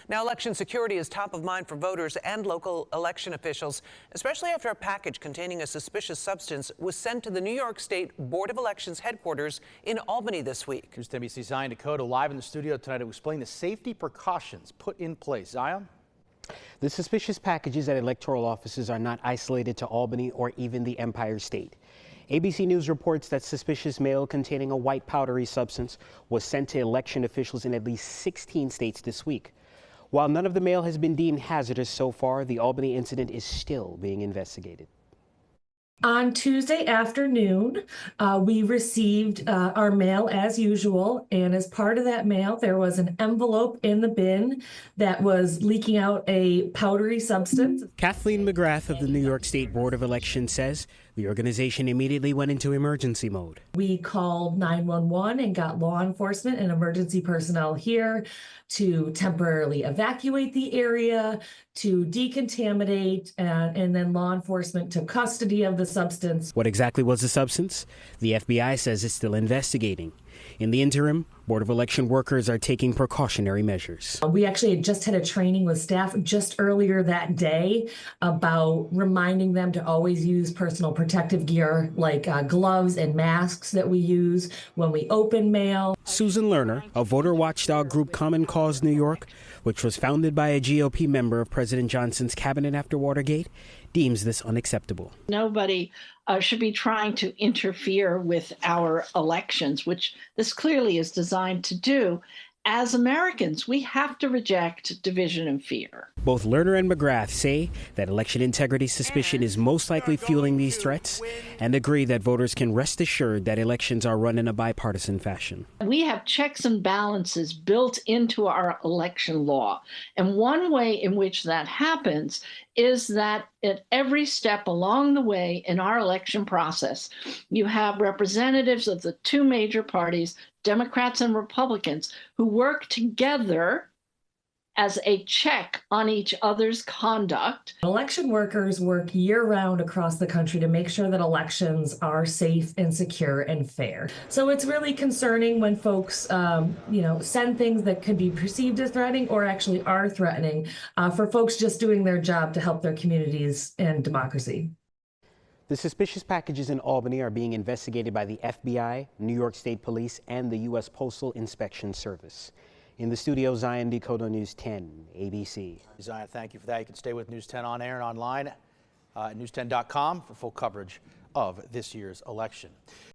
Now, election security is top of mind for voters and local election officials, especially after a package containing a suspicious substance was sent to the New York State Board of Elections headquarters in Albany this week. News 10 NBC's Zion Decoteau live in the studio tonight to explain the safety precautions put in place. Zion? The suspicious packages at electoral offices are not isolated to Albany or even the Empire State. ABC News reports that suspicious mail containing a white powdery substance was sent to election officials in at least 16 states this week. While none of the mail has been deemed hazardous so far, the Albany incident is still being investigated. On Tuesday afternoon, we received our mail as usual, and as part of that mail, there was an envelope in the bin that was leaking out a powdery substance. Kathleen McGrath of the New York State Board of Elections says the organization immediately went into emergency mode. We called 911 and got law enforcement and emergency personnel here to temporarily evacuate the area, to decontaminate, and then law enforcement took custody of the substance. What exactly was the substance? The FBI says it's still investigating. In the interim, Board of Election workers are taking precautionary measures. We actually just had a training with staff just earlier that day about reminding them to always use personal protective gear like gloves and masks that we use when we open mail. Susan Lerner, a voter watchdog group Common Cause New York, which was founded by a GOP member of President Johnson's cabinet after Watergate, deems this unacceptable. Nobody should be trying to interfere with our elections, which this clearly is designed to do. As Americans, we have to reject division and fear. Both Lerner and McGrath say that election integrity suspicion is most likely fueling these threats and agree that voters can rest assured that elections are run in a bipartisan fashion. We have checks and balances built into our election law. And one way in which that happens is that at every step along the way in our election process, you have representatives of the two major parties, Democrats and Republicans, who work together as a check on each other's conduct. Election workers work year-round across the country to make sure that elections are safe and secure and fair. So it's really concerning when folks, send things that could be perceived as threatening or actually are threatening for folks just doing their job to help their communities and democracy. The suspicious packages in Albany are being investigated by the FBI, New York State Police, and the U.S. Postal Inspection Service. In the studio, Zion Decoteau, News 10, ABC. Zion, thank you for that. You can stay with News 10 on air and online at news10.com for full coverage of this year's election.